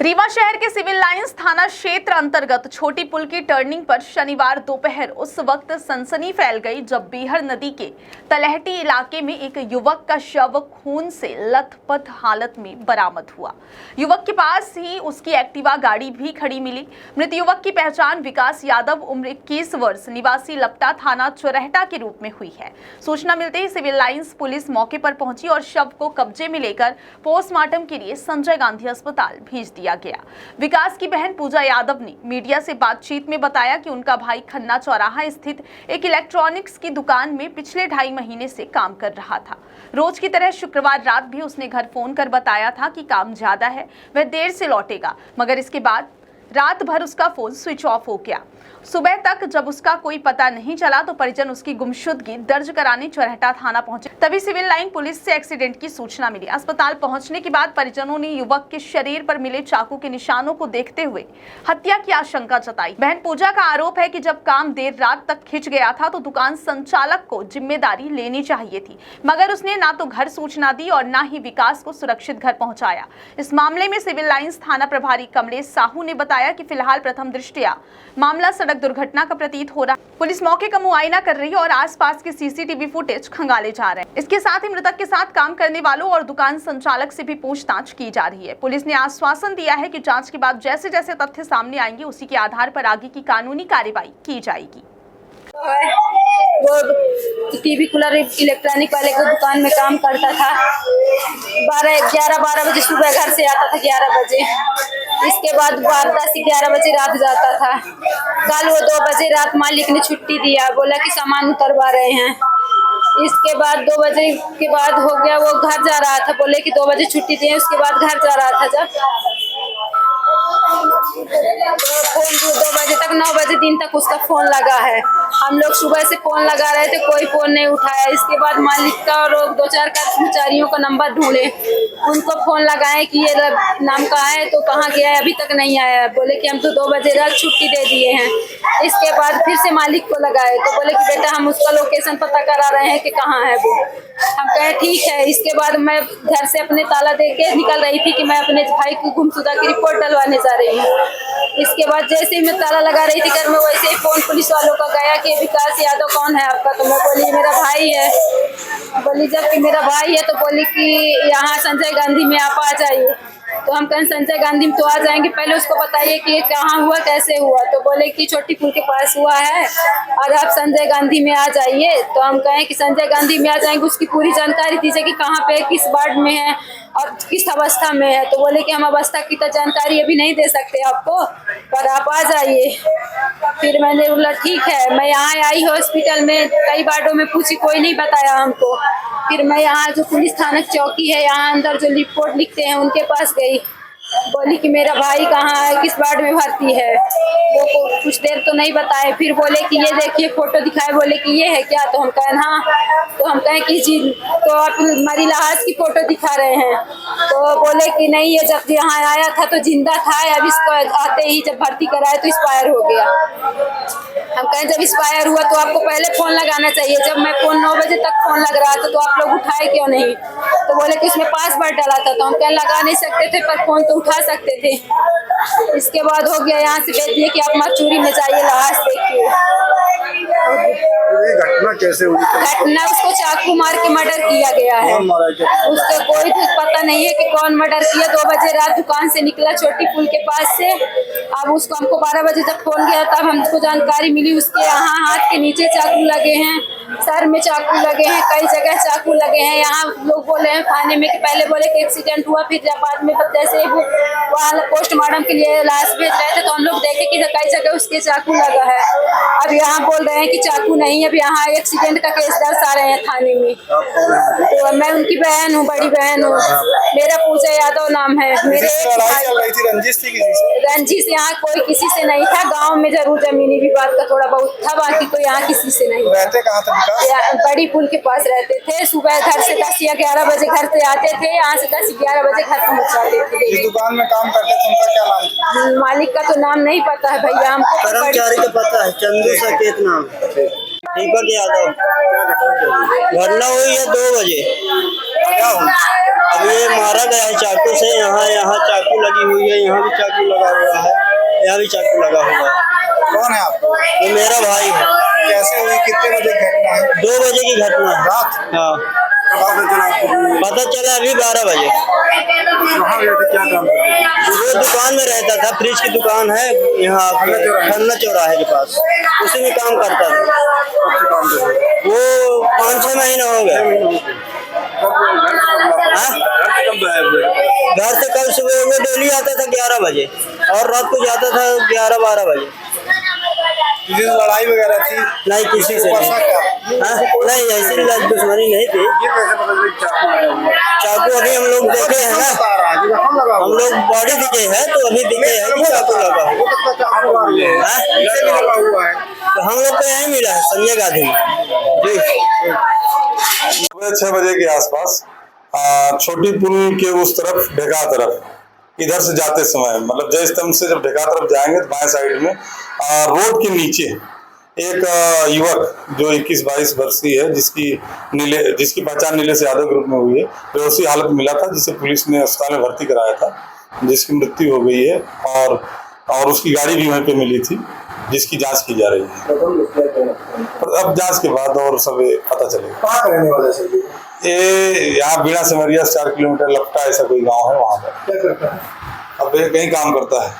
रीवा शहर के civil lines थाना क्षेत्र अंतर्गत छोटी पुल की टर्निंग पर शनिवार दोपहर उस वक्त सनसनी फैल गई जब बीहर नदी के तलहटी इलाके में एक युवक का शव खून से लथपथ हालत में बरामद हुआ। युवक के पास ही उसकी एक्टिवा गाड़ी भी खड़ी मिली। मृत युवक की पहचान विकास यादव उम्र 21 वर्ष निवासी लपटा थाना चोरहटा के रूप में हुई है। सूचना मिलते ही सिविल लाइंस पुलिस मौके पर पहुंची और शव को कब्जे में लेकर पोस्टमार्टम के लिए संजय गांधी अस्पताल भेज दिया गया। विकास की बहन पूजा यादव ने मीडिया से बातचीत में बताया कि उनका भाई खन्ना चौराहा स्थित एक इलेक्ट्रॉनिक्स की दुकान में पिछले 2.5 महीने से काम कर रहा था। रोज की तरह शुक्रवार रात भी उसने घर फोन कर बताया था कि काम ज्यादा है, वह देर से लौटेगा, मगर इसके बाद रात भर उसका फोन स्विच ऑफ हो गया। सुबह तक जब उसका कोई पता नहीं चला तो परिजन उसकी गुमशुदगी दर्ज कराने चोरहटा थाना पहुंचे। तभी सिविल लाइन पुलिस से एक्सीडेंट की सूचना मिली। अस्पताल पहुंचने के बाद परिजनों ने युवक के शरीर पर मिले चाकू के निशानों को देखते हुए हत्या की आशंका जताई। बहन पूजा का आरोप है कि जब काम देर रात तक खिंच गया था तो दुकान संचालक को जिम्मेदारी लेनी चाहिए थी, मगर उसने ना तो घर सूचना दी और ना ही विकास को सुरक्षित घर पहुंचाया। इस मामले में सिविल लाइंस थाना प्रभारी कमलेश साहू ने बताया कि फिलहाल प्रथम दृष्टया मामला सड़क दुर्घटना का प्रतीत हो रहा। पुलिस मौके का मुआयना कर रही है और आसपास के सीसीटीवी फुटेज खंगाले जा रहे हैं। इसके साथ ही मृतक के साथ काम करने वालों और दुकान संचालक से भी पूछताछ की जा रही है। पुलिस ने आश्वासन दिया है कि जांच के बाद जैसे जैसे तथ्य सामने आएंगे उसी के आधार पर आगे की कानूनी कार्रवाई की जाएगी। वो टीवी कूलर इलेक्ट्रॉनिक वाले की दुकान में काम करता था। 11-12 बजे सुबह घर से आता था 11 बजे। इसके बाद 10-11 बजे रात जाता था। कल वो 2 बजे रात मालिक ने छुट्टी दिया, बोला कि सामान उतरवा रहे हैं। इसके बाद 2 बजे के बाद हो गया, वो घर जा रहा था, बोले कि 2 बजे छुट्टी दिए। उसके बाद घर जा रहा था जब तो फोन 2 बजे तक 9 बजे दिन तक उसका फोन लगा है। हम लोग सुबह से फोन लगा रहे थे, कोई फोन नहीं उठाया। इसके बाद मालिक का और 2-4 कर्मचारियों का नंबर ढूंढे, उनको फोन लगाए कि ये नाम का है तो कहाँ गया है, अभी तक नहीं आया। बोले कि हम तो 2 बजे रात छुट्टी दे दिए हैं। इसके बाद फिर से मालिक को लगाए तो बोले कि बेटा हम उसका लोकेशन पता करा रहे हैं कि कहाँ है वो। हम कहे ठीक है। इसके बाद मैं घर से अपने ताला दे के निकल रही थी कि मैं अपने भाई की गुमशुदा की रिपोर्ट डलवाने जा रही हूँ। इसके बाद जैसे ही मैं ताला लगा रही थी घर में, वैसे ही फोन पुलिस वालों का गया कि विकास यादव कौन है आपका। तो मैं बोली मेरा भाई है। बोली जबकि मेरा भाई है तो बोली कि यहाँ संजय गांधी में आप आ जाइए। तो हम कहें संजय गांधी में तो आ जाएंगे, पहले उसको बताइए कि ये कहाँ हुआ, कैसे हुआ। तो बोले कि छोटी पुल के पास हुआ है और आप संजय गांधी में आ जाइए। तो हम कहें कि संजय गांधी में आ जाएंगे, उसकी पूरी जानकारी दीजिए कि कहाँ पे, किस वार्ड में है और किस अवस्था में है। तो बोले कि हम अवस्था की तो जानकारी अभी नहीं दे सकते आपको, पर आप आ जाइए। फिर मैंने बोला ठीक है। मैं यहाँ आई हॉस्पिटल में, कई वार्डों में पूछी, कोई नहीं बताया हमको। फिर मैं यहाँ जो पुलिस थाना चौकी है, यहाँ अंदर जो रिपोर्ट लिखते हैं उनके पास गई। बोली कि मेरा भाई कहाँ है, किस वार्ड में भर्ती है। वो कुछ देर तो नहीं बताए, फिर बोले कि ये देखिए फोटो दिखाए। बोले कि ये है क्या। तो हम कहें हाँ। तो हम कहें कि जी तो आप मरी लाश की फोटो दिखा रहे हैं। तो बोले कि नहीं, ये जब यहाँ आया था तो जिंदा था, अब इसको आते ही जब भर्ती कराए तो एक्सपायर हो गया। हम कहें जब एक्सपायर हुआ तो आपको पहले फोन लगाना चाहिए। जब मैं फोन 9 बजे तक फोन लग रहा था तो आप लोग उठाए क्यों नहीं। तो बोले कि उसमें पासवर्ड डाला था। तो हम कहें लगा नहीं सकते थे पर फोन तो उठा सकते थे। इसके बाद हो गया, यहाँ से भेज दिए कि आप मचूरी में जाइए, लाश देखिए। घटना कैसे हुई? घटना उसको चाकू मार के मर्डर किया गया है। उसको कोई भी पता नहीं है कि कौन मर्डर किया। 2 बजे रात दुकान से निकला छोटी पुल के पास से। अब उसको हमको 12 बजे तक फोन किया, तब हमको जानकारी मिली उसके यहाँ हाथ के नीचे चाकू लगे हैं, सर में चाकू लगे हैं, कई जगह चाकू लगे हैं। यहाँ लोग बोले हैं थाने में कि पहले बोले कि एक्सीडेंट हुआ, फिर जब बाद में जैसे वहाँ पोस्टमार्टम के लिए लाश भेज रहे थे तो हम लोग देखे कि कई जगह उसके चाकू लगा है। अब यहाँ बोल रहे हैं कि चाकू नहीं, अब यहाँ एक्सीडेंट का केस दर्शा रहे हैं थाने में। तो मैं उनकी बहन हूँ, बड़ी बहन हूँ। मेरा पूजा यादव नाम है। मेरे रंजिश यहाँ कोई किसी से नहीं था। गांव में जरूर जमीनी विवाद का थोड़ा बहुत था, बाकी तो यहाँ किसी से नहीं। रहते कहाँ थे? बड़ी पुल के पास रहते थे। सुबह घर से 10 या 11 बजे घर से आते थे, यहाँ से 10-11 बजे घर पहुँच जाते थे। इस दुकान में काम करते थे, उनका क्या नाम? मालिक का तो नाम नहीं पता है भैया हमको। कर्मचारी का पता है, चंदू सकेत नाम, दीपक यादव। घटना हुई है 2 बजे। क्या हुआ? अब ये मारा गया है चाकू से। यहाँ चाकू लगी हुई है, यहाँ भी चाकू लगा हुआ है, यहाँ भी चाकू लगा हुआ है। कौन है आप? ये मेरा भाई है। कैसे हुई, कितने बजे घटना है? 2 बजे की घटना है। रात? हाँ, पता चला अभी 12 बजे। कहाँ गए थे, क्या काम करते थे? वो दुकान में रहता था, फ्रिज की दुकान है यहाँ खन्ना चौराहे के पास, उसी में काम करता था। कब से काम करते थे? वो 5-6 महीने हो गए। हाँ? घर से कल सुबह वो डेली आता था 11 बजे और रात को जाता था 11-12 बजे। किसी से लड़ाई वगैरह थी? नहीं, किसी से नहीं। ऐसा क्या? हाँ? नहीं, ऐसी दुश्मनी नहीं थी। ये कैसे पता चला चाकू लगा हुआ है? चाकू अभी हम लोग देखे हैं ना, बता रहा है कि जख्म लगा हम हुआ है। लोग बॉडी दिखे हैं तो अभी दिखे हैं कि चाकू लगा हुआ है। हो सकता है चाकू मार लिया है। हाँ? इसे भी लगा हुआ है। तो हम लोग को यही मिला है, संजय गांधी जी। सुबह 6 बजे के आसपास छोटी पुल के उस तरफ ढेका तरफ इधर से जाते समय, मतलब जय स्तंभ से जब ढेका तरफ जाएंगे तो बाएं साइड में रोड के नीचे एक युवक जो 21-22 वर्षीय है, जिसकी पहचान नीले से यादव ग्रुप में हुई है, बेहोशी हालत में मिला था, जिसे पुलिस ने अस्पताल में भर्ती कराया था, जिसकी मृत्यु हो गई है और उसकी गाड़ी भी वहीं पे मिली थी, जिसकी जांच की जा रही है। अब जांच के बाद और सब पता चलेगा। कहाँ का रहने वाला है सर? ये यहाँ बीड़ा सिमरिया 4 किलोमीटर लगता है, ऐसा कोई गांव है, वहाँ पर क्या करता है? अब ये कहीं काम करता है।